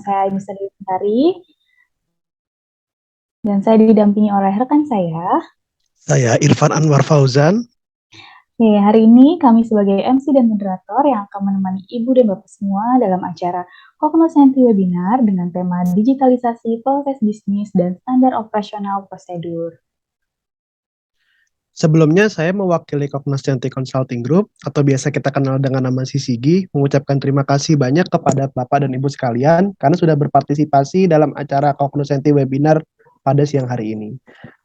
saya Nisa Dewi dan saya didampingi oleh rekan saya. Saya Irfan Anwar Fauzan. Oke, hari ini kami sebagai MC dan moderator yang akan menemani Ibu dan Bapak semua dalam acara Cognoscenti Webinar dengan tema digitalisasi proses bisnis dan standar operasional prosedur. Sebelumnya saya mewakili Cognoscenti Consulting Group atau biasa kita kenal dengan nama CCG mengucapkan terima kasih banyak kepada Bapak dan Ibu sekalian karena sudah berpartisipasi dalam acara Cognoscenti Webinar pada siang hari ini.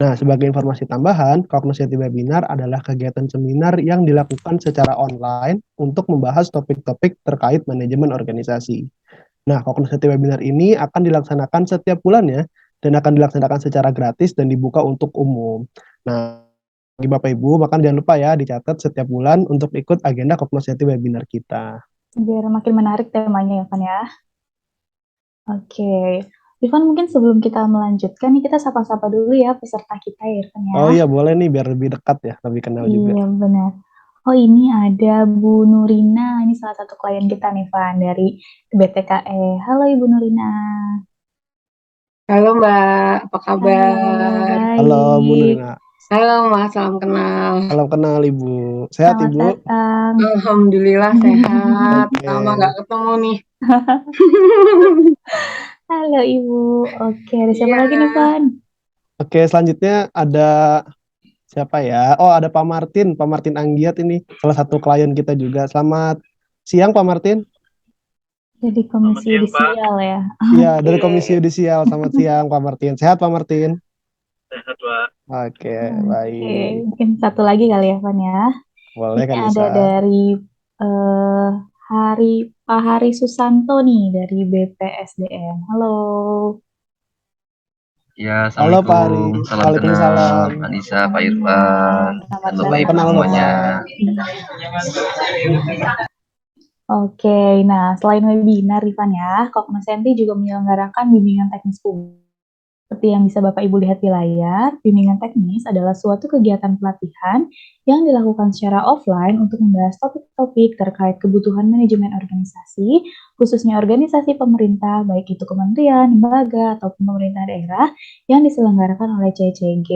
Nah, sebagai informasi tambahan, Cognoscenti Webinar adalah kegiatan seminar yang dilakukan secara online untuk membahas topik-topik terkait manajemen organisasi. Nah, Cognoscenti Webinar ini akan dilaksanakan setiap bulannya dan akan dilaksanakan secara gratis dan dibuka untuk umum. Nah, bagi Bapak Ibu, maka jangan lupa ya dicatat setiap bulan untuk ikut agenda Cognoscenti Webinar kita. Biar makin menarik temanya ya kan ya. Oke, Irfan mungkin sebelum kita melanjutkan nih kita sapa-sapa dulu ya peserta kita ya Irfan ya. Oh iya boleh nih biar lebih dekat ya, lebih kenal juga. Iya benar. Oh ini ada Bu Nurina, ini salah satu klien kita nih Van dari BTKE. Halo Ibu Nurina. Halo Mbak, apa kabar? Halo Bu Baik. Nurina. Halo Mas, salam kenal. Salam kenal Ibu. Sehat Selamat Ibu? datang. Alhamdulillah sehat. Oke. Lama gak ketemu nih. Halo Ibu. Oke, ada siapa Iya. lagi nih Van? Oke, selanjutnya ada siapa ya? Oh, ada Pak Martin Anggiat ini, salah satu klien kita juga. Selamat siang Pak Martin. Jadi komisi yudisial ya. Iya, dari Komisi Yudisial. Selamat siang Pak Martin. Sehat Pak Martin? Sehat, Pak. Oke, Oke, baik. mungkin satu lagi kali ya Van ya. Boleh Ini kan ada bisa? dari Pak Hari Susanto nih dari BPSDM. Halo. Ya, Halo Pak Ari. Assalamualaikum. Salam Waalaikumsalam. kenal, Anissa, Pak Irfan. Selamat Halo Salam Pak Ibu kenal semuanya. Oke, nah selain webinar Rifan ya, Cognoscenti juga menyelenggarakan bimbingan teknis publik. Seperti yang bisa Bapak Ibu lihat di layar, bimbingan teknis adalah suatu kegiatan pelatihan yang dilakukan secara offline untuk membahas topik-topik terkait kebutuhan manajemen organisasi, khususnya organisasi pemerintah, baik itu kementerian, lembaga, ataupun pemerintah daerah yang diselenggarakan oleh CCG.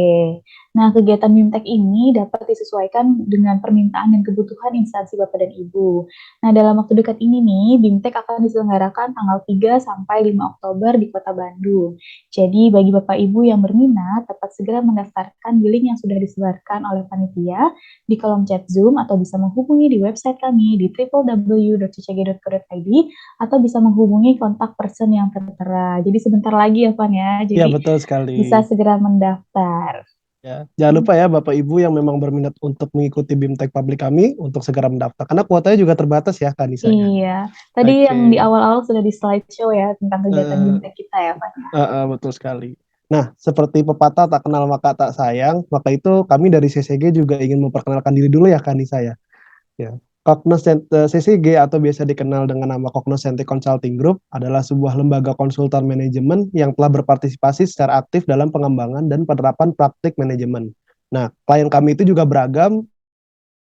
Nah, kegiatan BIMTEK ini dapat disesuaikan dengan permintaan dan kebutuhan instansi Bapak dan Ibu. Nah, dalam waktu dekat ini nih, BIMTEK akan diselenggarakan tanggal 3 sampai 5 Oktober di Kota Bandung. Jadi, bagi Bapak Ibu yang berminat, dapat segera mendaftarkan di link yang sudah disebarkan oleh panitia di kolom chat Zoom atau bisa menghubungi di website kami di www.ccg.co.id atau bisa menghubungi kontak person yang tertera. Jadi sebentar lagi ya, Van ya. Iya, Jadi betul sekali. bisa segera mendaftar. Ya, jangan lupa ya Bapak Ibu yang memang berminat untuk mengikuti BIMTEK Publik kami untuk segera mendaftar. Karena kuotanya juga terbatas ya, Kak Nisa. Iya, tadi Oke. yang di awal-awal sudah di slideshow ya tentang kegiatan BIMTEK kita ya, Van. Betul sekali. Nah, seperti pepatah tak kenal maka tak sayang, maka itu kami dari CCG juga ingin memperkenalkan diri dulu ya, Kak Nisa ya. Ya. CCG atau biasa dikenal dengan nama Cognoscenti Consulting Group adalah sebuah lembaga konsultan manajemen yang telah berpartisipasi secara aktif dalam pengembangan dan penerapan praktik manajemen. Nah, klien kami itu juga beragam,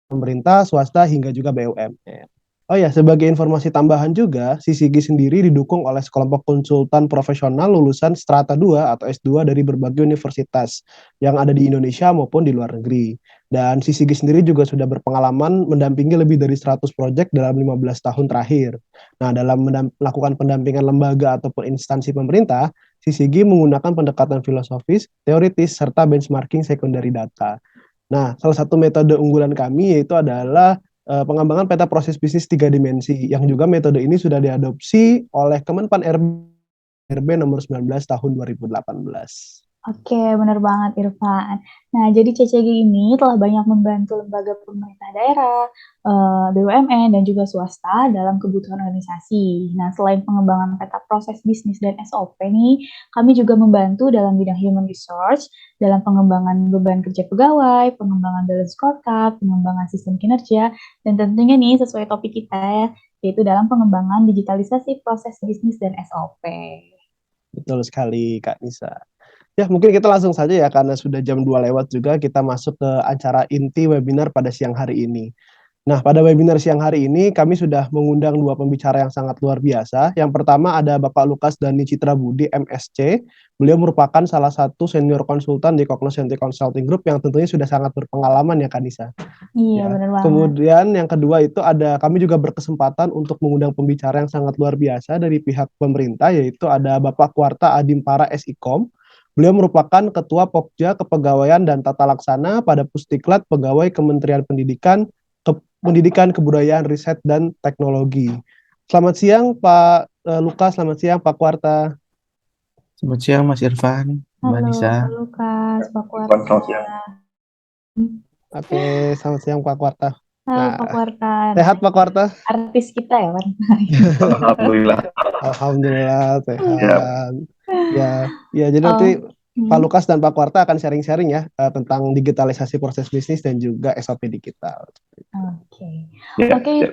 pemerintah, swasta, hingga juga BUMN. Oh ya, sebagai informasi tambahan juga, CCG sendiri didukung oleh sekelompok konsultan profesional lulusan Strata 2 atau S2 dari berbagai universitas yang ada di Indonesia maupun di luar negeri. Dan CCG sendiri juga sudah berpengalaman mendampingi lebih dari 100 proyek dalam 15 tahun terakhir. Nah, dalam melakukan pendampingan lembaga ataupun instansi pemerintah, CCG menggunakan pendekatan filosofis, teoritis, serta benchmarking secondary data. Nah, salah satu metode unggulan kami yaitu adalah pengembangan peta proses bisnis 3 dimensi yang juga metode ini sudah diadopsi oleh Kemenpan RB nomor 19 tahun 2018. Oke, benar banget Irfan. Nah, jadi CCG ini telah banyak membantu lembaga pemerintah daerah, BUMN, dan juga swasta dalam kebutuhan organisasi. Nah, selain pengembangan peta proses bisnis dan SOP nih, kami juga membantu dalam bidang human resource, dalam pengembangan beban kerja pegawai, pengembangan balance scorecard, pengembangan sistem kinerja, dan tentunya nih sesuai topik kita ya, yaitu dalam pengembangan digitalisasi proses bisnis dan SOP. Betul sekali, Kak Nisa. Ya, mungkin kita langsung saja ya, karena sudah jam 2 lewat juga, kita masuk ke acara inti webinar pada siang hari ini. Nah, pada webinar siang hari ini kami sudah mengundang dua pembicara yang sangat luar biasa. Yang pertama ada Bapak Lukas Dani Citra Budi, MSc. Beliau merupakan salah satu senior konsultan di Cognoscenti Consulting Group yang tentunya sudah sangat berpengalaman ya, Kanisa. Iya, Ya. benar banget. Kemudian yang kedua itu ada kami juga berkesempatan untuk mengundang pembicara yang sangat luar biasa dari pihak pemerintah, yaitu ada Bapak Kuarta Adimpara SIKOM. Beliau merupakan Ketua Pokja Kepegawaian dan Tata Laksana pada Pusdiklat Pegawai Kementerian Pendidikan, Kebudayaan, Riset, dan Teknologi. Selamat siang Pak Lukas, selamat siang Pak Kuarta. Selamat siang Mas Irfan, Mbak Halo, Nisa. Pak Lukas, Pak Selamat Kuarta. siang. Oke, selamat siang Pak Kuarta. Halo, Nah, Pak Kuarta. sehat Pak Kuarta? Artis kita ya, Pak. Alhamdulillah. Alhamdulillah Ya, sehat. Ya, jadi nanti Pak Lukas dan Pak Kuarta akan sharing-sharing ya tentang digitalisasi proses bisnis dan juga SOP digital. Oke. ya, Oke, ya.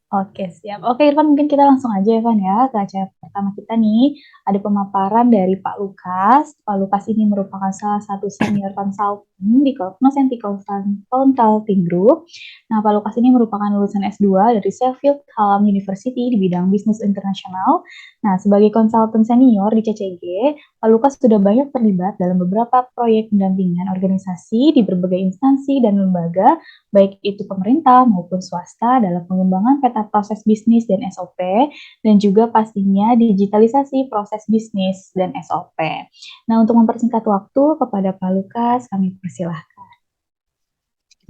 Oke, siap. Oke, Irfan, mungkin kita langsung aja, Irfan, ya, ke acara pertama kita nih. Ada pemaparan dari Pak Lukas. Pak Lukas ini merupakan salah satu senior consultant di Cognoscenti Consulting Group. Nah, Pak Lukas ini merupakan lulusan S2 dari Sheffield Hallam University di bidang bisnis internasional. Nah, sebagai konsultan senior di CCG, Pak Lukas sudah banyak terlibat dalam beberapa proyek pendampingan organisasi di berbagai instansi dan lembaga, baik itu pemerintah maupun swasta dalam pengembangan peta proses bisnis dan SOP, dan juga pastinya digitalisasi proses bisnis dan SOP. Nah, untuk mempersingkat waktu kepada Pak Lukas, kami persilahkan.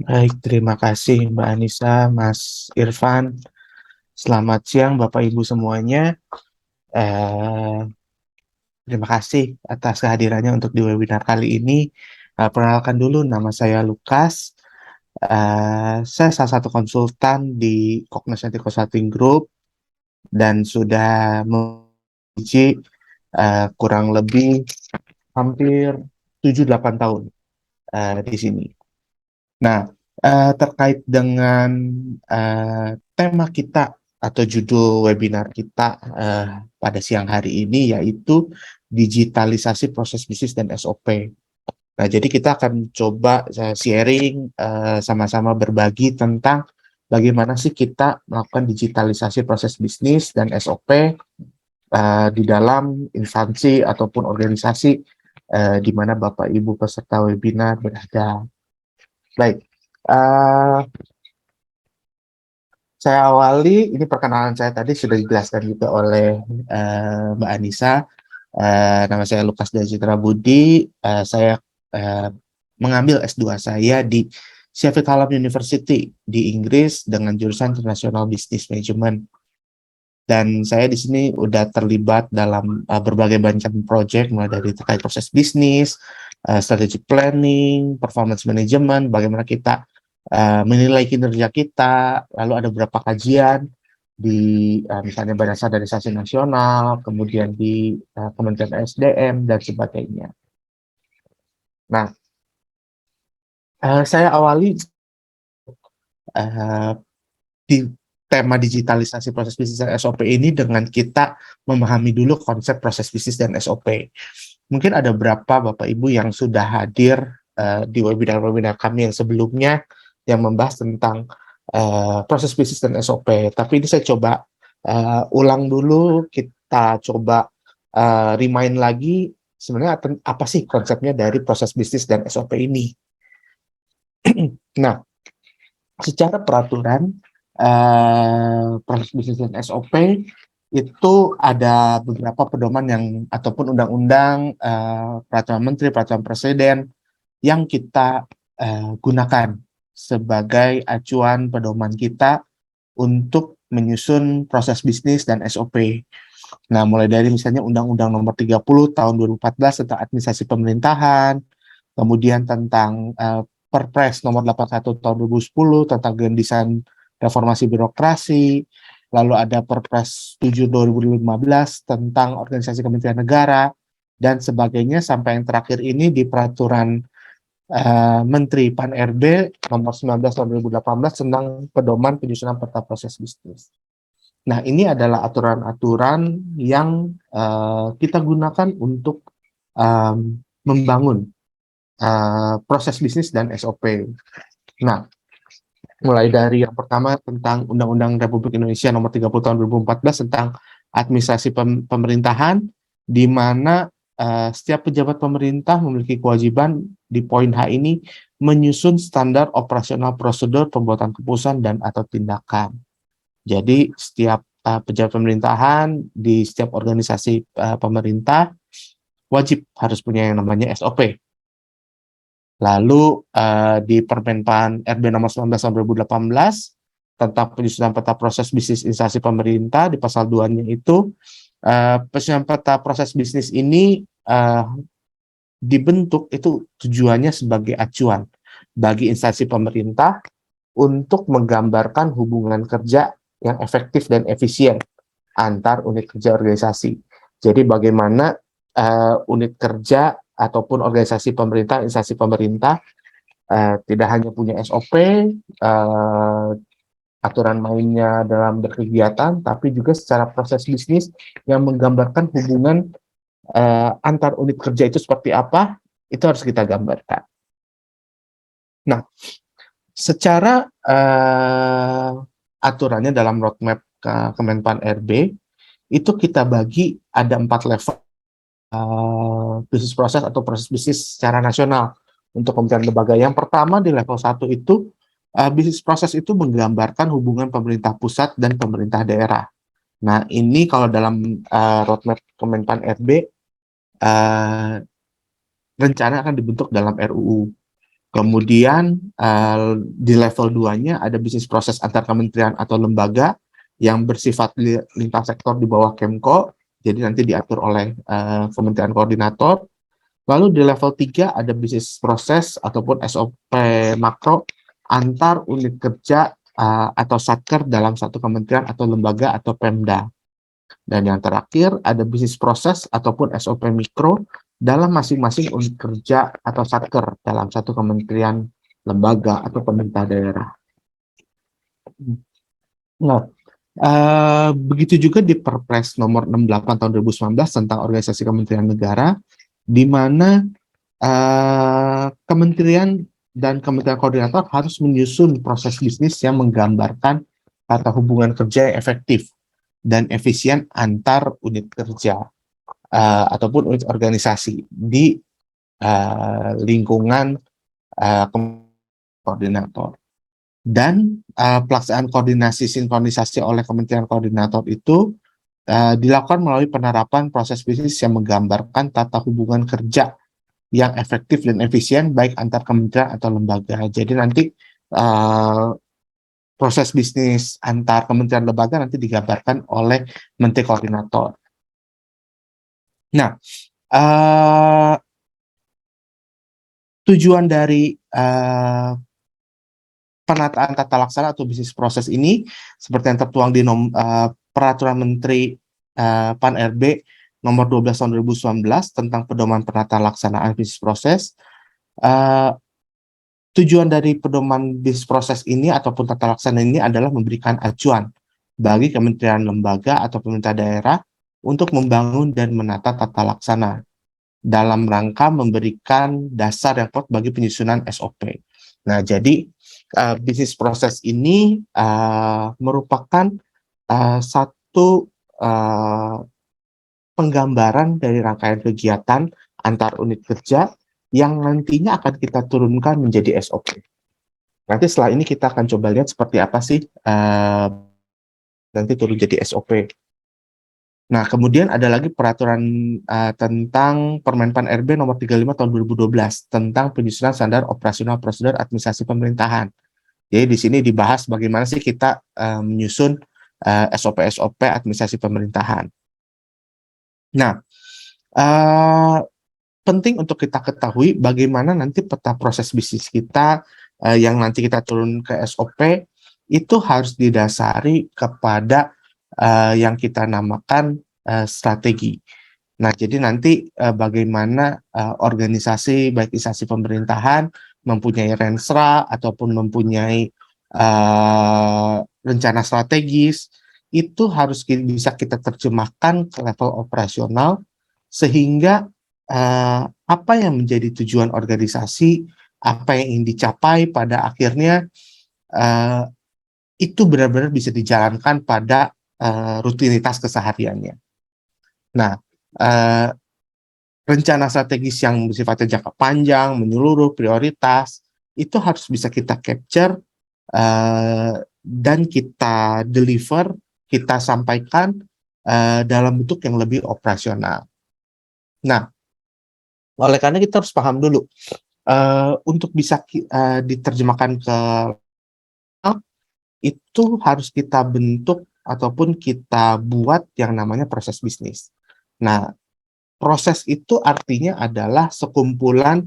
Baik, terima kasih Mbak Anissa, Mas Irfan. Selamat siang Bapak Ibu semuanya. Terima kasih atas kehadirannya untuk di webinar kali ini. Perkenalkan dulu, nama saya Lukas. Saya salah satu konsultan di Cognoscenti Consulting Group dan sudah menguji kurang lebih hampir 7-8 tahun di sini. Nah, terkait dengan tema kita atau judul webinar kita pada siang hari ini, yaitu digitalisasi proses bisnis dan SOP. Nah, jadi kita akan coba sharing, sama-sama berbagi tentang bagaimana sih kita melakukan digitalisasi proses bisnis dan SOP di dalam instansi ataupun organisasi di mana Bapak Ibu peserta webinar berada. Baik, saya awali, ini perkenalan saya tadi sudah dijelaskan juga oleh Mbak Anissa. Nama saya Lukas Dani Citra Budi. Saya mengambil S2 saya di Sheffield Hallam University di Inggris dengan jurusan International Business Management. Dan saya di sini udah terlibat dalam berbagai macam proyek, mulai dari terkait proses bisnis, strategic planning, performance management, bagaimana kita menilai kinerja kita, lalu ada beberapa kajian di misalnya Badan Standarisasi Nasional, kemudian di Kementerian SDM, dan sebagainya. Nah, saya awali di tema digitalisasi proses bisnis dan SOP ini dengan kita memahami dulu konsep proses bisnis dan SOP. Mungkin ada berapa Bapak Ibu yang sudah hadir di webinar-webinar kami yang sebelumnya yang membahas tentang proses bisnis dan SOP. Tapi ini saya coba ulang dulu, kita coba remind lagi sebenarnya apa sih konsepnya dari proses bisnis dan SOP ini. Nah, secara peraturan proses bisnis dan SOP itu ada beberapa pedoman yang ataupun undang-undang, peraturan menteri, peraturan presiden yang kita gunakan sebagai acuan pedoman kita untuk menyusun proses bisnis dan SOP. Nah, mulai dari misalnya Undang-Undang Nomor 30 Tahun 2014 tentang Administrasi Pemerintahan, kemudian tentang Perpres Nomor 81 Tahun 2010 tentang Grand Design Reformasi Birokrasi, lalu ada Perpres 7 2015 tentang Organisasi Kementerian Negara, dan sebagainya, sampai yang terakhir ini di Peraturan Menteri Pan-RB Nomor 19 Tahun 2018 tentang pedoman penyusunan peta proses bisnis. Nah, ini adalah aturan-aturan yang kita gunakan untuk membangun proses bisnis dan SOP. Nah, Mulai dari yang pertama tentang Undang-Undang Republik Indonesia Nomor 30 Tahun 2014 tentang administrasi pemerintahan, di mana setiap pejabat pemerintah memiliki kewajiban di poin H ini menyusun standar operasional prosedur pembuatan keputusan dan atau tindakan. Jadi setiap pejabat pemerintahan di setiap organisasi pemerintah wajib harus punya yang namanya SOP. Lalu di Permenpan RB nomor 19 tahun 2018 tentang penyusunan peta proses bisnis instansi pemerintah, di pasal 2-nya itu penyusunan peta proses bisnis ini dibentuk itu tujuannya sebagai acuan bagi instansi pemerintah untuk menggambarkan hubungan kerja yang efektif dan efisien antar unit kerja organisasi. Jadi bagaimana unit kerja ataupun organisasi pemerintah, instansi pemerintah tidak hanya punya SOP, aturan mainnya dalam berkegiatan, tapi juga secara proses bisnis yang menggambarkan hubungan antar unit kerja itu seperti apa, itu harus kita gambarkan. Nah, secara aturannya dalam roadmap Kemenpan RB, itu kita bagi ada 4 level bisnis proses atau proses bisnis secara nasional untuk kementerian lembaga. Yang pertama di level 1 itu bisnis proses itu menggambarkan hubungan pemerintah pusat dan pemerintah daerah. Nah, ini kalau dalam roadmap Kemenpan RB rencana akan dibentuk dalam RUU. Kemudian di level 2-nya ada bisnis proses antar kementerian atau lembaga yang bersifat lintas sektor di bawah Kemko, jadi nanti diatur oleh kementerian koordinator. Lalu di level 3 ada bisnis proses ataupun SOP makro antar unit kerja atau satker dalam satu kementerian atau lembaga atau Pemda. Dan yang terakhir ada bisnis proses ataupun SOP mikro dalam masing-masing unit kerja atau satker dalam satu kementerian, lembaga, atau pemerintah daerah. Nah, begitu juga di Perpres nomor 68 tahun 2019 tentang organisasi kementerian negara, di mana kementerian dan kementerian koordinator harus menyusun proses bisnis yang menggambarkan tata hubungan kerja yang efektif dan efisien antar unit kerja ataupun unit organisasi di lingkungan koordinator. Dan pelaksanaan koordinasi sinkronisasi oleh kementerian koordinator itu dilakukan melalui penerapan proses bisnis yang menggambarkan tata hubungan kerja yang efektif dan efisien baik antar kementerian atau lembaga. Jadi nanti proses bisnis antar kementerian lembaga nanti digambarkan oleh menteri koordinator. Nah, tujuan dari penataan tata laksana atau bisnis proses ini seperti yang tertuang di Peraturan Menteri PAN RB nomor 12 tahun 2019 tentang pedoman penataan laksanaan bisnis proses. Tujuan dari pedoman bisnis proses ini ataupun tata laksana ini adalah memberikan acuan bagi kementerian lembaga atau pemerintah daerah untuk membangun dan menata tata laksana dalam rangka memberikan dasar yang kuat bagi penyusunan SOP. Nah, jadi bisnis proses ini merupakan satu penggambaran dari rangkaian kegiatan antar unit kerja yang nantinya akan kita turunkan menjadi SOP. Nanti setelah ini kita akan coba lihat seperti apa sih nanti turun jadi SOP. Nah, kemudian ada lagi peraturan tentang Permenpan RB nomor 35 tahun 2012 tentang penyusunan standar operasional prosedur administrasi pemerintahan. Jadi di sini dibahas bagaimana sih kita menyusun SOP-SOP administrasi pemerintahan. Nah, penting untuk kita ketahui bagaimana nanti peta proses bisnis kita yang nanti kita turun ke SOP itu harus didasari kepada yang kita namakan strategi. Nah, jadi nanti bagaimana organisasi baik instansi pemerintahan mempunyai renstra ataupun mempunyai rencana strategis itu harus bisa kita terjemahkan ke level operasional sehingga apa yang menjadi tujuan organisasi, apa yang ingin dicapai pada akhirnya eh, itu benar-benar bisa dijalankan pada rutinitas kesehariannya. Nah, eh, rencana strategis yang bersifatnya jangka panjang, menyeluruh, prioritas, itu harus bisa kita capture dan kita deliver, kita sampaikan dalam bentuk yang lebih operasional. Nah, oleh karena kita harus paham dulu, untuk bisa diterjemahkan ke itu harus kita bentuk ataupun kita buat yang namanya proses bisnis. Nah, proses itu artinya adalah sekumpulan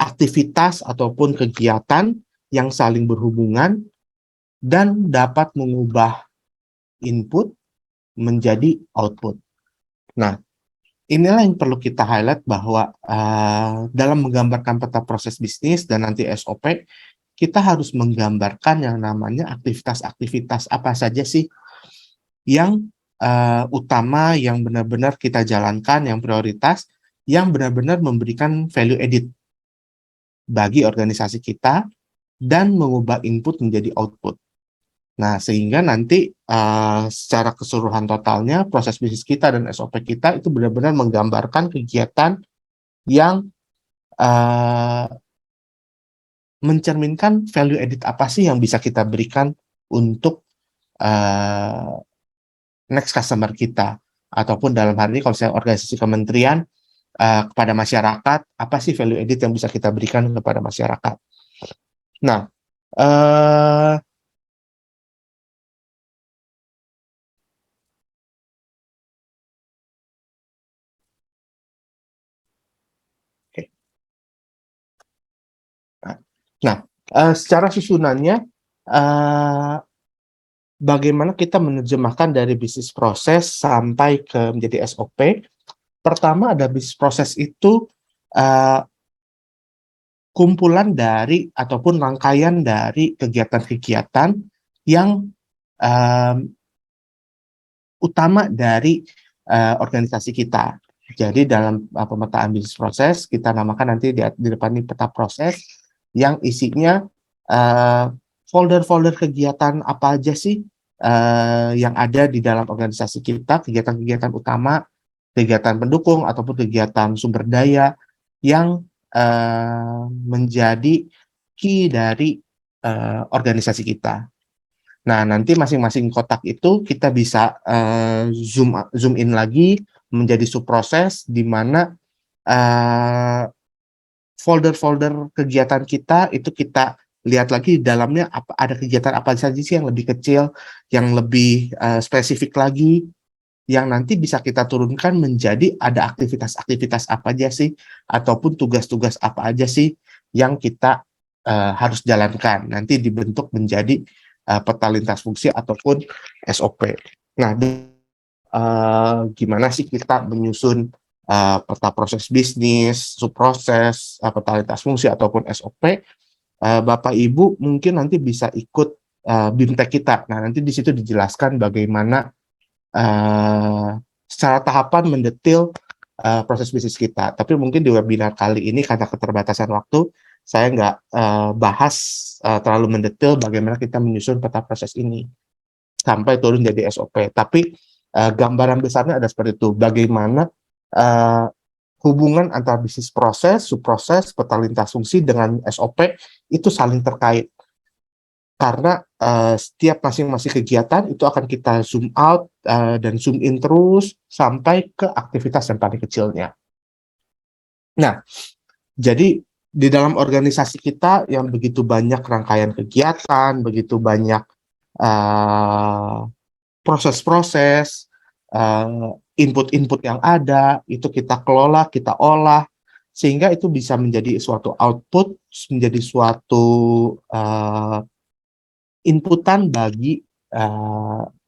aktivitas ataupun kegiatan yang saling berhubungan dan dapat mengubah input menjadi output. Nah, inilah yang perlu kita highlight bahwa dalam menggambarkan peta proses bisnis dan nanti SOP, kita harus menggambarkan yang namanya aktivitas-aktivitas apa saja sih yang utama, yang benar-benar kita jalankan, yang prioritas, yang benar-benar memberikan value added bagi organisasi kita dan mengubah input menjadi output. Nah, sehingga nanti secara keseluruhan totalnya proses bisnis kita dan SOP kita itu benar-benar menggambarkan kegiatan yang mencerminkan value added apa sih yang bisa kita berikan untuk next customer kita, ataupun dalam hal ini kalau saya organisasi kementerian kepada masyarakat, apa sih value added yang bisa kita berikan kepada masyarakat. Nah, secara susunannya, bagaimana kita menerjemahkan dari bisnis proses sampai ke menjadi SOP. Pertama, ada bisnis proses itu kumpulan dari ataupun rangkaian dari kegiatan-kegiatan yang utama dari organisasi kita. Jadi dalam pemetaan bisnis proses, kita namakan nanti di depan ini peta proses yang isinya folder-folder kegiatan apa aja sih yang ada di dalam organisasi kita, kegiatan-kegiatan utama, kegiatan pendukung ataupun kegiatan sumber daya yang menjadi key dari organisasi kita. Nah, nanti masing-masing kotak itu kita bisa zoom in lagi menjadi subproses, di mana folder-folder kegiatan kita itu kita lihat lagi di dalamnya ada kegiatan apa saja sih yang lebih kecil, yang lebih spesifik lagi, yang nanti bisa kita turunkan menjadi ada aktivitas-aktivitas apa aja sih, ataupun tugas-tugas apa aja sih yang kita harus jalankan. Nanti dibentuk menjadi peta lintas fungsi ataupun SOP. Nah, gimana sih kita menyusun peta proses bisnis, subproses, peta lintas fungsi ataupun SOP? Bapak Ibu mungkin nanti bisa ikut BIMTEK kita. Nah, nanti di situ dijelaskan bagaimana secara tahapan mendetil proses bisnis kita. Tapi mungkin di webinar kali ini karena keterbatasan waktu, saya nggak bahas terlalu mendetail bagaimana kita menyusun peta proses ini sampai turun jadi SOP. Tapi gambaran besarnya ada seperti itu. Bagaimana hubungan antara bisnis proses, subproses, peta lintas fungsi dengan SOP itu saling terkait. Karena setiap masing-masing kegiatan itu akan kita zoom out dan zoom in terus sampai ke aktivitas yang paling kecilnya. Nah, jadi di dalam organisasi kita yang begitu banyak rangkaian kegiatan, begitu banyak proses-proses, input-input yang ada, itu kita kelola, kita olah, sehingga itu bisa menjadi suatu output, menjadi suatu inputan bagi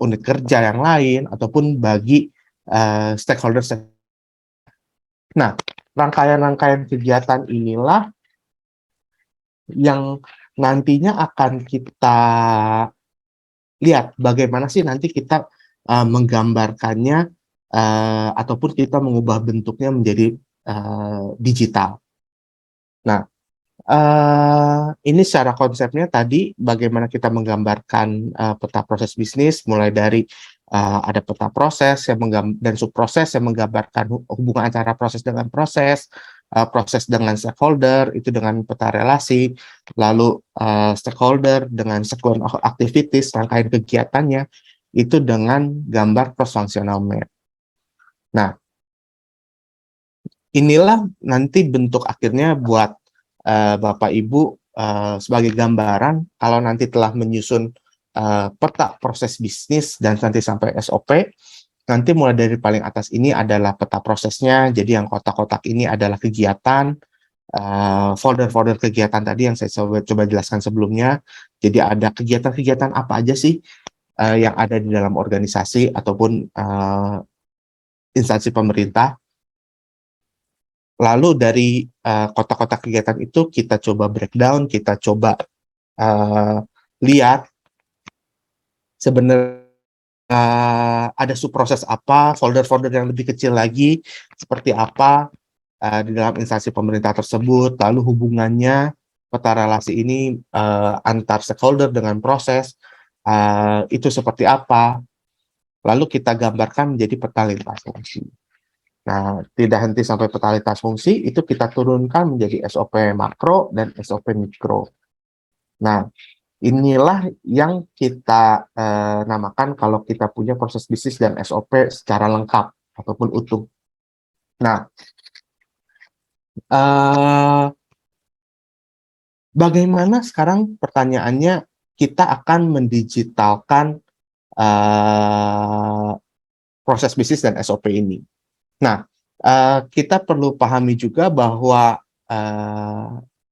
unit kerja yang lain, ataupun bagi stakeholder. Nah, rangkaian-rangkaian kegiatan inilah yang nantinya akan kita lihat bagaimana sih nanti kita menggambarkannya ataupun kita mengubah bentuknya menjadi digital. Nah, Ini secara konsepnya tadi bagaimana kita menggambarkan peta proses bisnis, mulai dari ada peta proses dan subproses yang menggambarkan hubungan antara proses dengan proses dengan stakeholder itu dengan peta relasi, lalu stakeholder dengan sequence of activities, rangkaian kegiatannya itu dengan gambar cross-functional map. Nah, inilah nanti bentuk akhirnya buat Bapak Ibu sebagai gambaran kalau nanti telah menyusun peta proses bisnis dan nanti sampai SOP, nanti mulai dari paling atas ini adalah peta prosesnya, jadi yang kotak-kotak ini adalah kegiatan, folder-folder kegiatan tadi yang saya coba jelaskan sebelumnya, jadi ada kegiatan-kegiatan apa aja sih yang ada di dalam organisasi ataupun instansi pemerintah. Lalu dari kotak-kotak kegiatan itu kita coba breakdown, kita coba lihat sebenarnya ada subproses apa, folder-folder yang lebih kecil lagi seperti apa di dalam instansi pemerintah tersebut, lalu hubungannya peta relasi ini antar stakeholder dengan proses itu seperti apa, lalu kita gambarkan menjadi peta lintas fungsi. Nah, tidak henti sampai peta lintas fungsi, itu kita turunkan menjadi SOP makro dan SOP mikro. Nah, inilah yang kita namakan kalau kita punya proses bisnis dan SOP secara lengkap ataupun utuh. Nah, bagaimana sekarang pertanyaannya kita akan mendigitalkan proses bisnis dan SOP ini? Nah, kita perlu pahami juga bahwa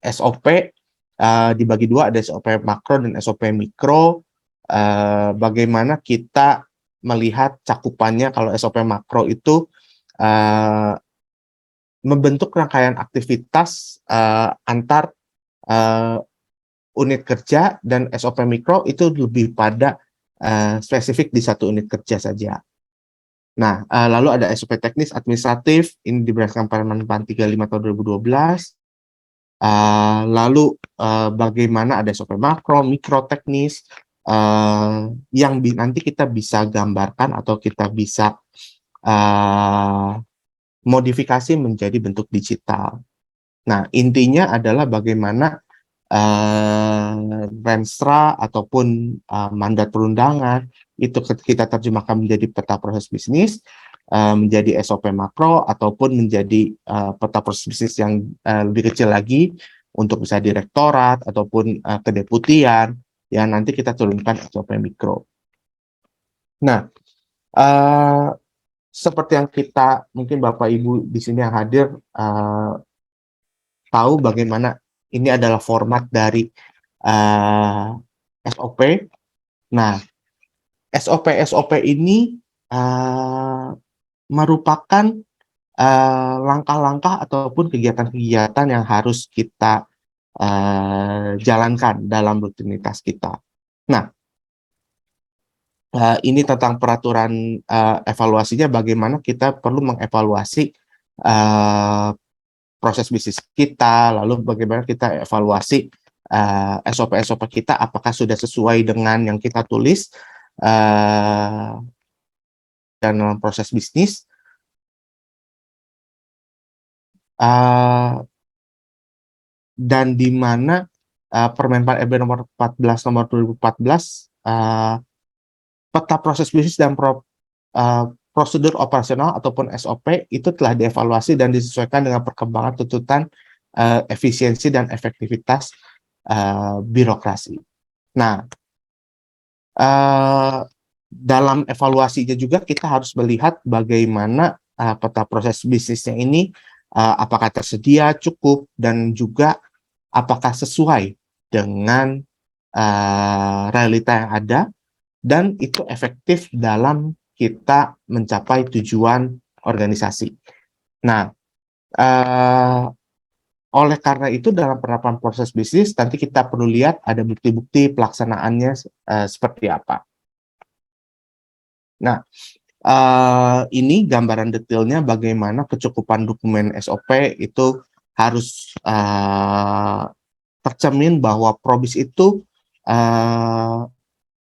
SOP dibagi dua, ada SOP makro dan SOP mikro. Bagaimana kita melihat cakupannya kalau SOP makro itu membentuk rangkaian aktivitas antar unit kerja, dan SOP mikro itu lebih pada spesifik di satu unit kerja saja. Nah, lalu ada SOP teknis administratif, ini berdasarkan Permen 35 tahun 2012. Lalu bagaimana ada SOP makro, mikro, teknis, yang nanti kita bisa gambarkan atau kita bisa modifikasi menjadi bentuk digital. Nah, intinya adalah bagaimana Renstra ataupun mandat perundangan itu kita terjemahkan menjadi peta proses bisnis, menjadi SOP makro, ataupun menjadi peta proses bisnis yang lebih kecil lagi untuk bisa direktorat ataupun kedeputian yang nanti kita turunkan SOP mikro. Nah, seperti yang kita mungkin Bapak Ibu di sini yang hadir tahu bagaimana ini adalah format dari SOP. Nah, SOP ini merupakan langkah-langkah ataupun kegiatan-kegiatan yang harus kita jalankan dalam rutinitas kita. Nah, ini tentang peraturan evaluasinya, bagaimana kita perlu mengevaluasi proses bisnis kita, lalu bagaimana kita evaluasi SOP-SOP kita, apakah sudah sesuai dengan yang kita tulis dalam proses bisnis, dan di mana Permen RB nomor 14 nomor 2014 peta proses bisnis dan prosedur operasional ataupun SOP itu telah dievaluasi dan disesuaikan dengan perkembangan tuntutan efisiensi dan efektivitas birokrasi. Nah, dalam evaluasinya juga kita harus melihat bagaimana peta proses bisnisnya ini apakah tersedia cukup dan juga apakah sesuai dengan realita yang ada dan itu efektif dalam kita mencapai tujuan organisasi. Nah, oleh karena itu dalam penerapan proses bisnis nanti kita perlu lihat ada bukti-bukti pelaksanaannya seperti apa. Nah, ini gambaran detailnya bagaimana kecukupan dokumen SOP itu harus tercermin bahwa Probis itu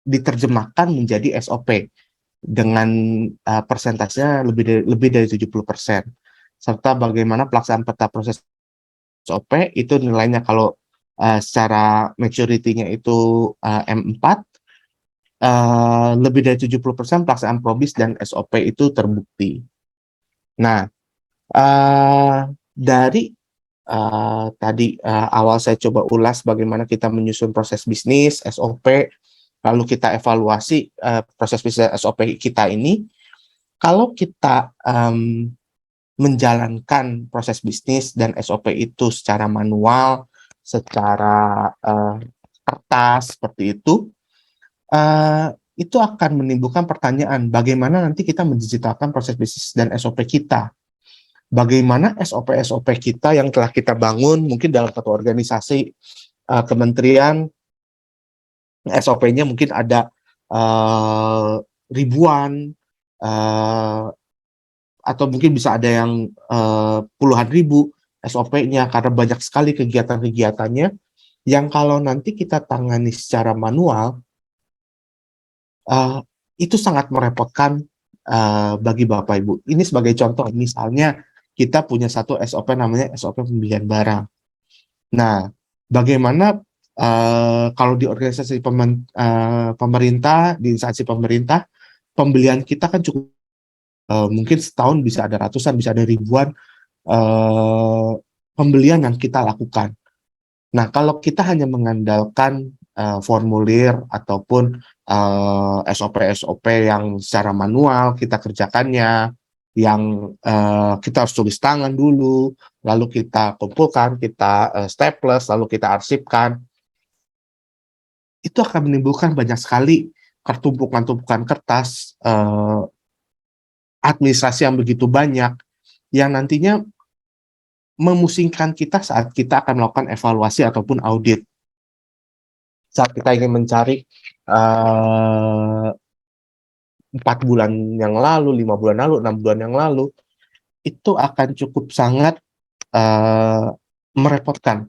diterjemahkan menjadi SOP dengan persentasenya lebih dari 70%, serta bagaimana pelaksanaan peta proses SOP itu nilainya kalau secara maturity-nya itu M4, lebih dari 70% pelaksanaan Probis dan SOP itu terbukti. Nah, dari tadi awal saya coba ulas bagaimana kita menyusun proses bisnis, SOP, lalu kita evaluasi proses bisnis SOP kita ini. Kalau kita menjalankan proses bisnis dan SOP itu secara manual, secara kertas seperti itu akan menimbulkan pertanyaan bagaimana nanti kita mendigitalkan proses bisnis dan SOP kita. Bagaimana SOP-SOP kita yang telah kita bangun mungkin dalam satu organisasi kementerian, SOP-nya mungkin ada ribuan atau mungkin bisa ada yang puluhan ribu SOP-nya karena banyak sekali kegiatan-kegiatannya yang kalau nanti kita tangani secara manual itu sangat merepotkan bagi Bapak Ibu. Ini sebagai contoh, misalnya kita punya satu SOP namanya SOP pembelian barang. Nah, bagaimana kalau di organisasi pemerintah, di instansi pemerintah, pembelian kita kan cukup mungkin setahun bisa ada ratusan, bisa ada ribuan pembelian yang kita lakukan. Nah, kalau kita hanya mengandalkan formulir ataupun SOP-SOP yang secara manual kita kerjakannya, yang kita harus tulis tangan dulu, lalu kita kumpulkan, kita staples, lalu kita arsipkan, itu akan menimbulkan banyak sekali tumpukan kertas, administrasi yang begitu banyak, yang nantinya memusingkan kita saat kita akan melakukan evaluasi ataupun audit. Saat kita ingin mencari 4 bulan yang lalu, 5 bulan lalu, 6 bulan yang lalu, itu akan cukup sangat merepotkan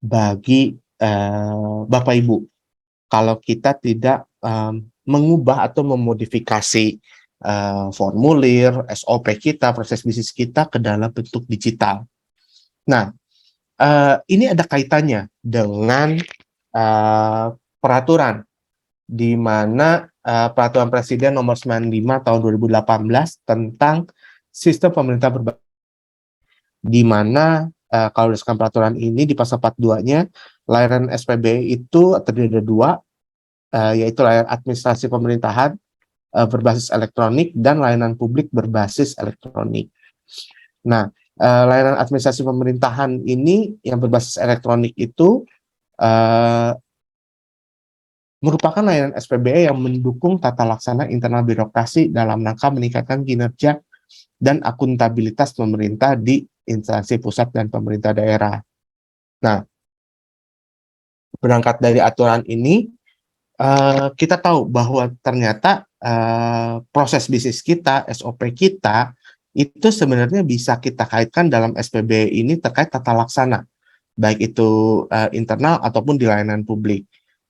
bagi Bapak Ibu kalau kita tidak mengubah atau memodifikasi formulir, SOP kita, proses bisnis kita ke dalam bentuk digital. Nah, ini ada kaitannya dengan peraturan di mana Peraturan Presiden Nomor 95 Tahun 2018 tentang Sistem Pemerintah Berbasis, di mana kalau berdasarkan peraturan ini di pasal 42-nya layanan SPB itu terdiri dari 2, yaitu layanan administrasi pemerintahan berbasis elektronik dan layanan publik berbasis elektronik. Nah, layanan administrasi pemerintahan ini yang berbasis elektronik itu merupakan layanan SPBE yang mendukung tata laksana internal birokrasi dalam rangka meningkatkan kinerja dan akuntabilitas pemerintah di instansi pusat dan pemerintah daerah. Nah, berangkat dari aturan ini, kita tahu bahwa ternyata proses bisnis kita, SOP kita, itu sebenarnya bisa kita kaitkan dalam SPBE ini terkait tata laksana, baik itu internal ataupun di layanan publik.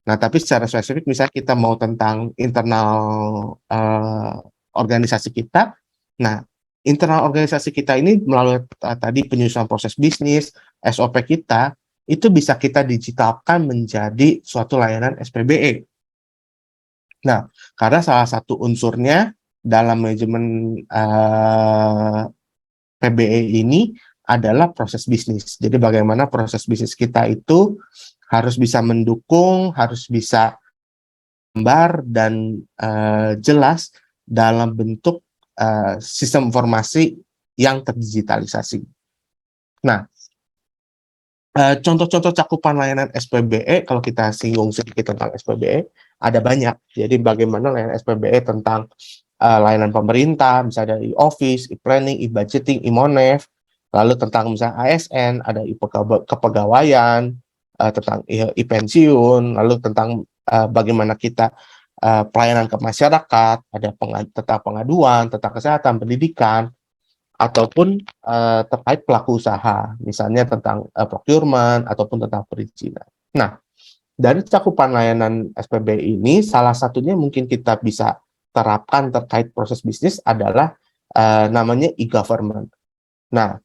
Nah, tapi secara spesifik misalnya kita mau tentang internal organisasi kita, nah, internal organisasi kita ini melalui tadi penyusunan proses bisnis, SOP kita, itu bisa kita digitalkan menjadi suatu layanan SPBE. Nah, karena salah satu unsurnya dalam manajemen PBE ini adalah proses bisnis. Jadi bagaimana proses bisnis kita itu harus bisa mendukung, harus bisa gambar dan jelas dalam bentuk sistem informasi yang terdigitalisasi. Nah, contoh-contoh cakupan layanan SPBE, kalau kita singgung sedikit tentang SPBE, ada banyak. Jadi bagaimana layanan SPBE tentang layanan pemerintah, misalnya dari e-office, e-planning, e-budgeting, e-monef, lalu tentang misalnya ASN, ada kepegawaian, tentang e-pensiun, lalu tentang bagaimana kita pelayanan ke masyarakat, ada tentang pengaduan, tentang kesehatan, pendidikan, ataupun terkait pelaku usaha, misalnya tentang procurement ataupun tentang perizinan. Nah, dari cakupan layanan SPBI ini, salah satunya mungkin kita bisa terapkan terkait proses bisnis adalah namanya e-government. Nah,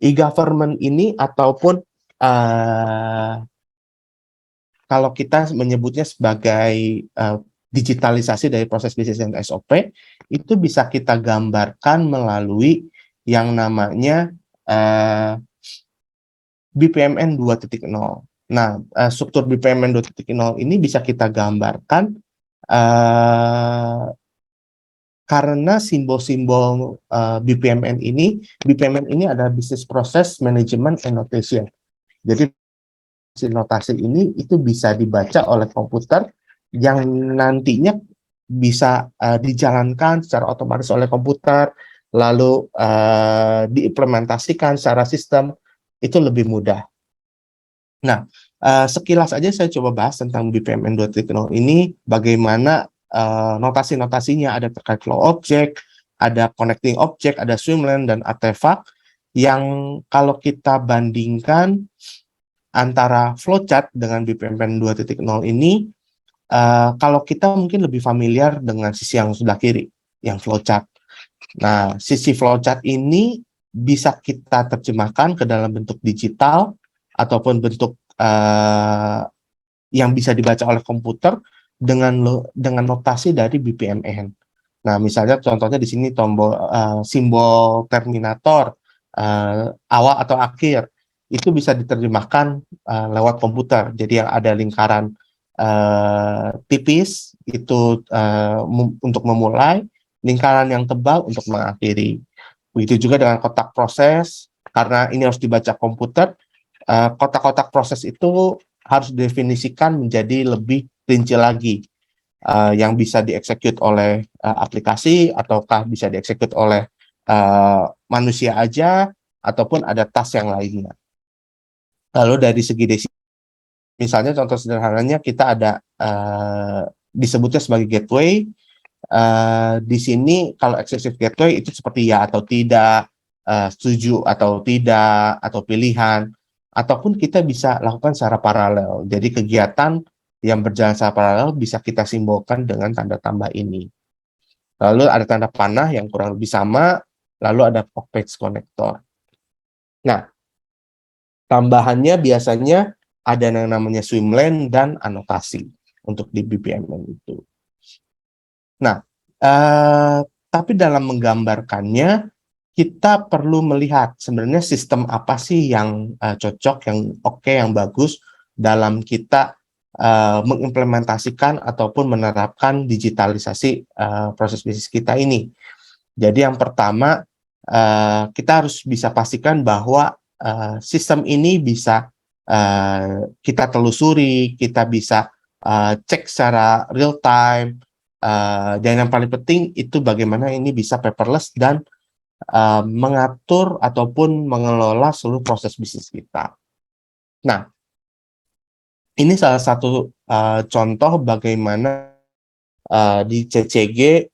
e-government ini ataupun kalau kita menyebutnya sebagai digitalisasi dari proses bisnis dan SOP, itu bisa kita gambarkan melalui yang namanya BPMN 2.0. Nah, struktur BPMN 2.0 ini bisa kita gambarkan karena simbol-simbol BPMN ini adalah Business Process Management and Notation. Jadi notasi ini itu bisa dibaca oleh komputer yang nantinya bisa dijalankan secara otomatis oleh komputer, lalu diimplementasikan secara sistem, itu lebih mudah. Nah, sekilas aja saya coba bahas tentang BPMN 2.0 ini, bagaimana notasi-notasinya, ada terkait flow object, ada connecting object, ada swimlane, dan artefak, yang kalau kita bandingkan antara flowchart dengan BPMN 2.0 ini, kalau kita mungkin lebih familiar dengan sisi yang sebelah kiri, yang flowchart. Nah, sisi flowchart ini bisa kita terjemahkan ke dalam bentuk digital ataupun bentuk yang bisa dibaca oleh komputer dengan notasi dari BPMN. Nah, misalnya contohnya di sini tombol simbol terminator awal atau akhir itu bisa diterjemahkan lewat komputer. Jadi yang ada lingkaran tipis itu untuk memulai, lingkaran yang tebal untuk mengakhiri. Begitu juga dengan kotak proses, karena ini harus dibaca komputer, kotak-kotak proses itu harus didefinisikan menjadi lebih rinci lagi, yang bisa dieksekut oleh aplikasi, ataukah bisa dieksekut oleh manusia aja, ataupun ada tas yang lainnya. Lalu dari segi misalnya contoh sederhananya kita ada disebutnya sebagai gateway. Di sini kalau excessive gateway itu seperti ya atau tidak, setuju atau tidak, atau pilihan, ataupun kita bisa lakukan secara paralel. Jadi kegiatan yang berjalan secara paralel bisa kita simbolkan dengan tanda tambah ini. Lalu ada tanda panah yang kurang lebih sama, lalu ada page connector. Nah, tambahannya biasanya ada yang namanya swimlane dan anotasi untuk di BPMN itu. Nah, tapi dalam menggambarkannya, kita perlu melihat sebenarnya sistem apa sih yang cocok, yang oke, yang bagus dalam kita mengimplementasikan ataupun menerapkan digitalisasi proses bisnis kita ini. Jadi yang pertama, kita harus bisa pastikan bahwa sistem ini bisa kita telusuri, kita bisa cek secara real time, dan yang paling penting itu bagaimana ini bisa paperless dan mengatur ataupun mengelola seluruh proses bisnis kita. Nah, ini salah satu contoh bagaimana di CCG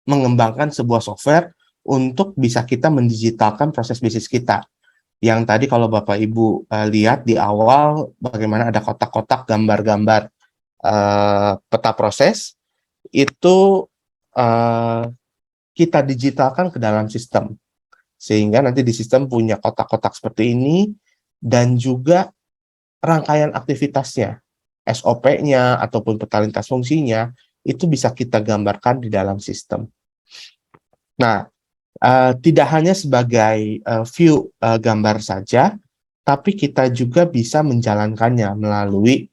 mengembangkan sebuah software untuk bisa kita mendigitalkan proses bisnis kita. Yang tadi kalau Bapak Ibu lihat di awal bagaimana ada kotak-kotak gambar-gambar peta proses, itu kita digitalkan ke dalam sistem. Sehingga nanti di sistem punya kotak-kotak seperti ini, dan juga rangkaian aktivitasnya, SOP-nya ataupun peta lintas fungsinya, itu bisa kita gambarkan di dalam sistem. Nah, tidak hanya sebagai view gambar saja, tapi kita juga bisa menjalankannya melalui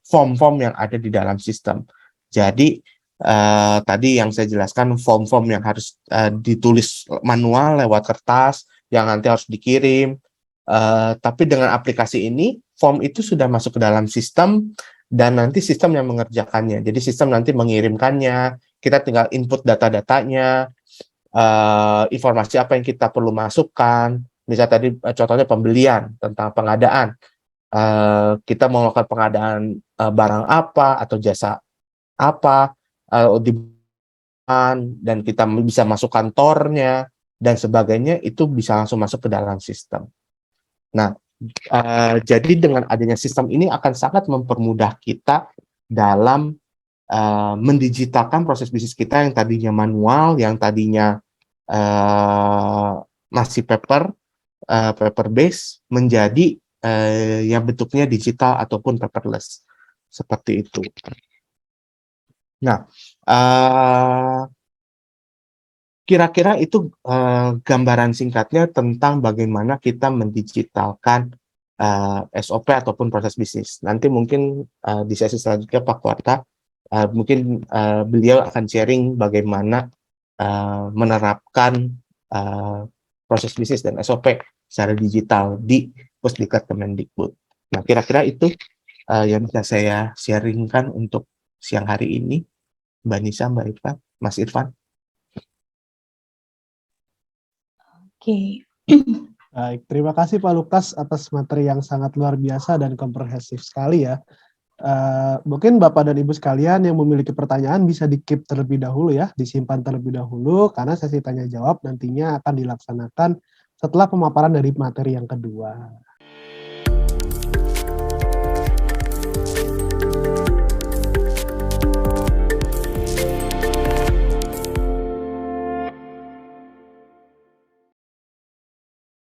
form-form yang ada di dalam sistem. Jadi, tadi yang saya jelaskan, form-form yang harus ditulis manual lewat kertas, yang nanti harus dikirim. Tapi dengan aplikasi ini, form itu sudah masuk ke dalam sistem, dan nanti sistem yang mengerjakannya. Jadi sistem nanti mengirimkannya, kita tinggal input data-datanya, informasi apa yang kita perlu masukkan. Misalnya tadi contohnya pembelian, tentang pengadaan. Kita mau melakukan pengadaan barang apa atau jasa apa, dan kita bisa masuk kantornya dan sebagainya, itu bisa langsung masuk ke dalam sistem. Nah, jadi dengan adanya sistem ini akan sangat mempermudah kita dalam mendigitalkan proses bisnis kita yang tadinya manual, yang tadinya masih paper base, menjadi yang bentuknya digital ataupun paperless, seperti itu. Nah, kira-kira itu gambaran singkatnya tentang bagaimana kita mendigitalkan SOP ataupun proses bisnis. Nanti mungkin di sesi selanjutnya Pak Kuarta, mungkin beliau akan sharing bagaimana menerapkan proses bisnis dan SOP secara digital di Pusdiklat Kemendikbud. Nah, kira-kira itu yang bisa saya sharingkan untuk siang hari ini, Mbak Nisa, Mbak Irfan, Mas Irfan. Oke. Baik, terima kasih Pak Lukas atas materi yang sangat luar biasa dan komprehensif sekali ya. Mungkin Bapak dan Ibu sekalian yang memiliki pertanyaan bisa di-keep terlebih dahulu ya, disimpan terlebih dahulu, karena sesi tanya jawab nantinya akan dilaksanakan setelah pemaparan dari materi yang kedua.